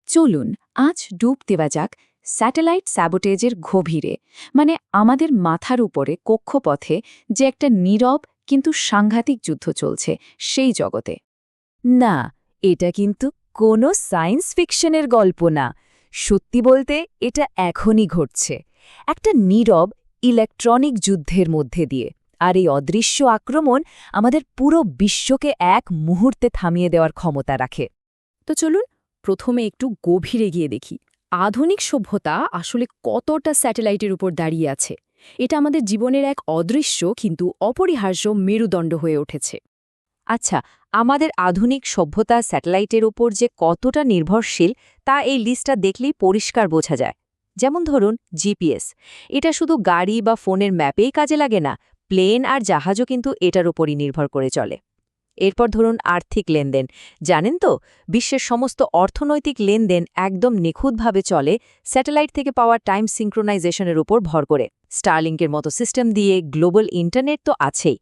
চলুন আজ ডুব দেওয়া যাক স্যাটেলাইট স্যাবোটেজের গভীরে, মানে আমাদের মাথার উপরে কক্ষপথে যে একটা নীরব কিন্তু সাংঘাতিক যুদ্ধ চলছে সেই জগতে। না, এটা কিন্তু কোনো সায়েন্স ফিকশনের গল্প না। সত্যি বলতে এটা এখনই ঘটছে, একটা নীরব ইলেকট্রনিক যুদ্ধের মধ্যে দিয়ে। আর এই অদৃশ্য আক্রমণ আমাদের পুরো বিশ্বকে এক মুহূর্তে থামিয়ে দেওয়ার ক্ষমতা রাখে। তো চলুন প্রথমে একটু গভীরে গিয়ে দেখি আধুনিক সভ্যতা আসলে কতটা স্যাটেলাইটের উপর দাঁড়িয়ে আছে। এটা আমাদের জীবনের এক অদৃশ্য কিন্তু অপরিহার্য মেরুদণ্ড হয়ে উঠেছে। আচ্ছা, আমাদের আধুনিক সভ্যতা স্যাটেলাইটের উপর যে কতটা নির্ভরশীল তা এই লিস্টটা দেখলেই পরিষ্কার বোঝা যায়। যেমন ধরুন জিপিএস, এটা শুধু গাড়ি বা ফোনের ম্যাপেই কাজে লাগে না, প্লেন আর জাহাজও কিন্তু এটার উপরই নির্ভর করে চলে। এরপর ধরুন আর্থিক লেনদেন, জানেন তো বিশ্বের সমস্ত অর্থনৈতিক লেনদেন একদম নিখুঁতভাবে চলে স্যাটেলাইট থেকে পাওয়া টাইম সিঙ্ক্রোনাইজেশনের উপর ভর করে। স্টারলিংকের মতো সিস্টেম দিয়ে গ্লোবাল ইন্টারনেট তো আছেই,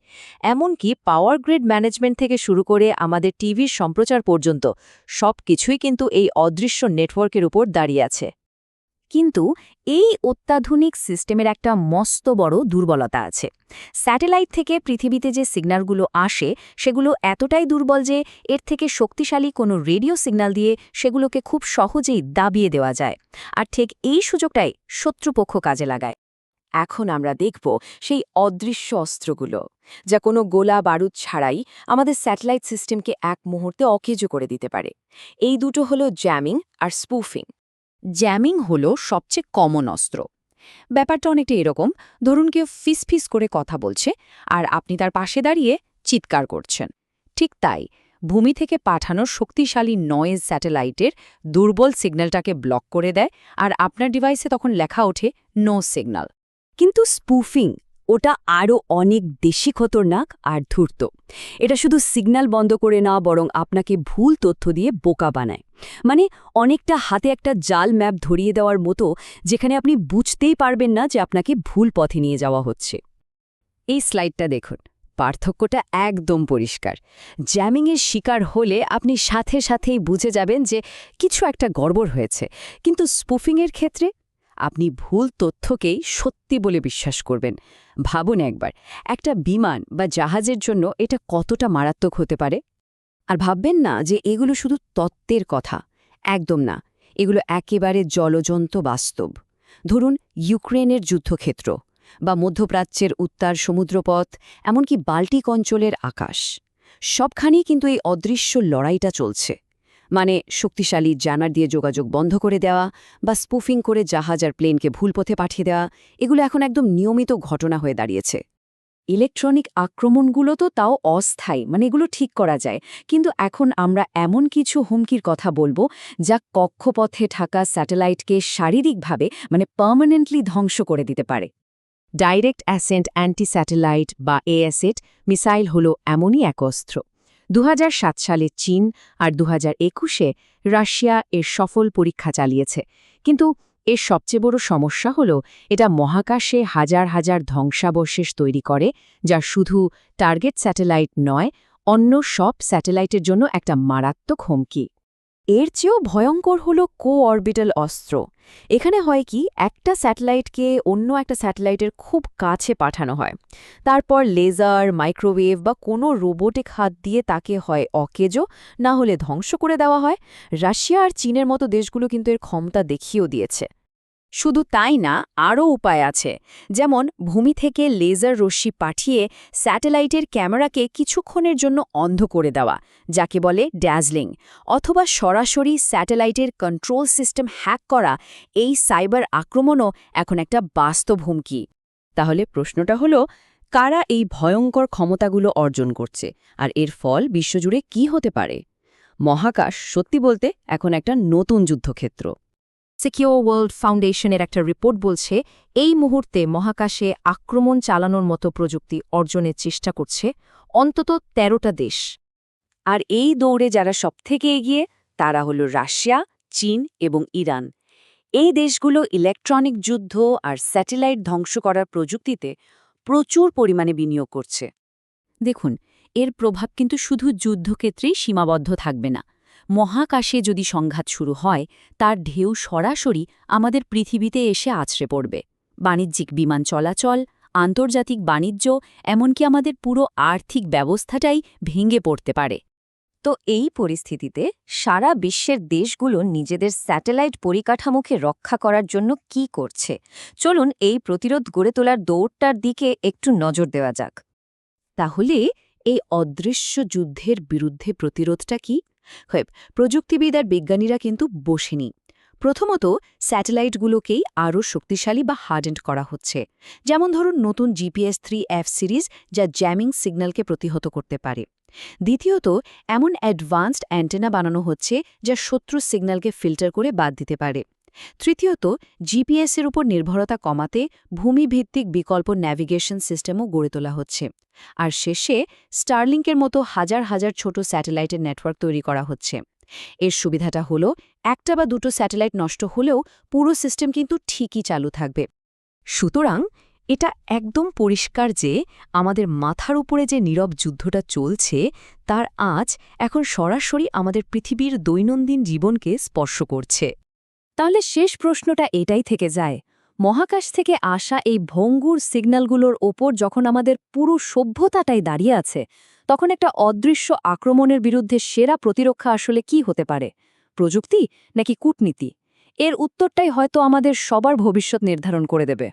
এমনকি পাওয়ার গ্রিড ম্যানেজমেন্ট থেকে শুরু করে আমাদের টিভির সম্প্রচার পর্যন্ত সব কিছুই কিন্তু এই অদৃশ্য নেটওয়ার্কের উপর দাঁড়িয়ে আছে। কিন্তু এই অত্যাধুনিক সিস্টেমের একটা মস্ত বড় দুর্বলতা আছে। স্যাটেলাইট থেকে পৃথিবীতে যে সিগন্যালগুলো আসে সেগুলো এতটাই দুর্বল যে এর থেকে শক্তিশালী কোনো রেডিও সিগন্যাল দিয়ে সেগুলোকে খুব সহজেই দাবিয়ে দেওয়া যায়। আর ঠিক এই সুযোগটাই শত্রুপক্ষ কাজে লাগায়। এখন আমরা দেখব সেই অদৃশ্য অস্ত্রগুলো, যা কোনো গোলা বারুদ ছাড়াই আমাদের স্যাটেলাইট সিস্টেমকে এক মুহূর্তে অকেজো করে দিতে পারে। এই দুটো হলো জ্যামিং আর স্পুফিং। জ্যামিং হলো সবচেয়ে কমন অস্ত্র। ব্যাপারটা অনেকটা এরকম, ধরুন কেউ ফিসফিস করে কথা বলছে আর আপনি তার পাশে দাঁড়িয়ে চিৎকার করছেন। ঠিক তাই, ভূমি থেকে পাঠানো শক্তিশালী নয়েজ স্যাটেলাইটের দুর্বল সিগন্যালটাকে ব্লক করে দেয়, আর আপনার ডিভাইসে তখন লেখা ওঠে নো সিগন্যাল। কিন্তু স্পুফিং, ওটা আরও অনেক বেশি খতরনাক আর ধূর্ত। এটা শুধু সিগন্যাল বন্ধ করে না, বরং আপনাকে ভুল তথ্য দিয়ে বোকা বানায়। মানে অনেকটা হাতে একটা জাল ম্যাপ ধরিয়ে দেওয়ার মতো, যেখানে আপনি বুঝতেই পারবেন না যে আপনাকে ভুল পথে নিয়ে যাওয়া হচ্ছে। এই স্লাইডটা দেখুন, পার্থক্যটা একদম পরিষ্কার। জ্যামিংয়ের শিকার হলে আপনি সাথে সাথেই বুঝে যাবেন যে কিছু একটা গড়বড় হয়েছে, কিন্তু স্পুফিংয়ের ক্ষেত্রে আপনি ভুল তথ্যকেই সত্যি বলে বিশ্বাস করবেন। ভাবুন একবার, একটা বিমান বা জাহাজের জন্য এটা কতটা মারাত্মক হতে পারে। আর ভাববেন না যে এগুলো শুধু তত্ত্বের কথা, একদম না, এগুলো একেবারে জলজন্ত বাস্তব। ধরুন ইউক্রেনের যুদ্ধক্ষেত্র, বা মধ্যপ্রাচ্যের উত্তর সমুদ্রপথ, এমনকি বাল্টিক অঞ্চলের আকাশ, সবখানেই কিন্তু এই অদৃশ্য লড়াইটা চলছে। মানে শক্তিশালী জানার দিয়ে যোগাযোগ বন্ধ করে দেওয়া, বা স্পুফিং করে জাহাজ আর প্লেনকে ভুল পথে পাঠিয়ে দেওয়া, এগুলো এখন একদম নিয়মিত ঘটনা হয়ে দাঁড়িয়েছে। ইলেকট্রনিক আক্রমণগুলো তো তাও অস্থায়ী, মানে এগুলো ঠিক করা যায়। কিন্তু এখন আমরা এমন কিছু হুমকির কথা বলবো যা কক্ষপথে থাকা স্যাটেলাইটকে শারীরিকভাবে, মানে পার্মানেন্টলি ধ্বংস করে দিতে পারে। ডাইরেক্ট অ্যাসেন্ট অ্যান্টি স্যাটেলাইট বা এএসএট মিসাইল হল এমনই এক অস্ত্র। 2007 সালে চীন আর 2021-এ রাশিয়া এর সফল পরীক্ষা চালিয়েছে। কিন্তু এর সবচেয়ে বড় সমস্যা হল এটা মহাকাশে হাজার হাজার ধ্বংসাবশেষ তৈরি করে, যা শুধু টার্গেট স্যাটেলাইট নয়, অন্য সব স্যাটেলাইটের জন্য একটা মারাত্মক হুমকি। এর চেয়েও ভয়ঙ্কর হল কো-অরবিটাল অস্ত্র। এখানে হয় কি, একটা স্যাটেলাইটকে অন্য একটা স্যাটেলাইটের খুব কাছে পাঠানো হয়। তারপর লেজার, মাইক্রোওয়েভ বা কোনো রোবোটিক হাত দিয়ে তাকে হয় অকেজো, না হলে ধ্বংস করে দেওয়া হয়। রাশিয়া আর চীনের মতো দেশগুলো কিন্তু এর ক্ষমতা দেখিয়েও দিয়েছে। শুধু তাই না, আরও উপায় আছে। যেমন ভূমি থেকে লেজার রশ্মি পাঠিয়ে স্যাটেলাইটের ক্যামেরাকে কিছুক্ষণের জন্য অন্ধ করে দেওয়া, যাকে বলে ড্যাজলিং, অথবা সরাসরি স্যাটেলাইটের কন্ট্রোল সিস্টেম হ্যাক করা। এই সাইবার আক্রমণও এখন একটা বাস্তব হুমকি। তাহলে প্রশ্নটা হলো, কারা এই ভয়ঙ্কর ক্ষমতাগুলো অর্জন করছে, আর এর ফল বিশ্বজুড়ে কি হতে পারে? মহাকাশ সত্যি বলতে এখন একটা নতুন যুদ্ধক্ষেত্র। সিকিউর ওয়ার্ল্ড ফাউন্ডেশনের একটা রিপোর্ট বলছে, এই মুহূর্তে মহাকাশে আক্রমণ চালানোর মতো প্রযুক্তি অর্জনের চেষ্টা করছে অন্তত 13টা দেশ। আর এই দৌড়ে যারা সবথেকে এগিয়ে তারা হল রাশিয়া, চীন এবং ইরান। এই দেশগুলো ইলেকট্রনিক যুদ্ধ আর স্যাটেলাইট ধ্বংস করার প্রযুক্তিতে প্রচুর পরিমাণে বিনিয়োগ করছে। দেখুন, এর প্রভাব কিন্তু শুধু যুদ্ধক্ষেত্রেই সীমাবদ্ধ থাকবে না, মহাকাশে যদি সংঘাত শুরু হয় তার ঢেউ সরাসরি আমাদের পৃথিবীতে এসে আছড়ে পড়বে। বাণিজ্যিক বিমান চলাচল, আন্তর্জাতিক বাণিজ্য, এমনকি আমাদের পুরো আর্থিক ব্যবস্থাটাই ভেঙে পড়তে পারে। তো এই পরিস্থিতিতে সারা বিশ্বের দেশগুলো নিজেদের স্যাটেলাইট পরিকাঠামোকে রক্ষা করার জন্য কি করছে, চলুন এই প্রতিরোধ গড়ে তোলার দৌড়টার দিকে একটু নজর দেওয়া যাক। তাহলে এই অদৃশ্য যুদ্ধের বিরুদ্ধে প্রতিরোধটা কি? প্রযুক্তিবিদ আর বিজ্ঞানীরা কিন্তু বসেনি। প্রথমত, স্যাটেলাইটগুলোকেই আরও শক্তিশালী বা হার্ডেন্ড করা হচ্ছে। যেমন ধরুন নতুন GPS-3F সিরিজ, যা জ্যামিং সিগন্যালকে প্রতিহত করতে পারে। দ্বিতীয়ত, এমন অ্যাডভান্সড অ্যান্টেনা বানানো হচ্ছে যা শত্রু সিগন্যালকে ফিল্টার করে বাদ দিতে পারে। তৃতীয়ত, জিপিএসের উপর নির্ভরতা কমাতে ভূমিভিত্তিক বিকল্প ন্যাভিগেশন সিস্টেমও গড়ে তোলা হচ্ছে। আর শেষে স্টারলিংকের মতো হাজার হাজার ছোট স্যাটেলাইটের নেটওয়ার্ক তৈরি করা হচ্ছে। এর সুবিধাটা হলো একটা বা দুটো স্যাটেলাইট নষ্ট হলেও পুরো সিস্টেম কিন্তু ঠিকই চালু থাকবে। সুতরাং এটা একদম পরিষ্কার যে আমাদের মাথার উপরে যে নীরব যুদ্ধটা চলছে তার আঁচ এখন সরাসরি আমাদের পৃথিবীর দৈনন্দিন জীবনকে স্পর্শ করছে। তাহলে শেষ প্রশ্নটা এটাই থেকে যায়, মহাকাশ থেকে আসা এই ভঙ্গুর সিগন্যালগুলোর ওপর যখন আমাদের পুরো সভ্যতাটাই দাঁড়িয়ে আছে, তখন একটা অদৃশ্য আক্রমণের বিরুদ্ধে সেরা প্রতিরক্ষা আসলে কি হতে পারে? প্রযুক্তি নাকি কূটনীতি? এর উত্তরটাই হয়তো আমাদের সবার ভবিষ্যৎ নির্ধারণ করে দেবে।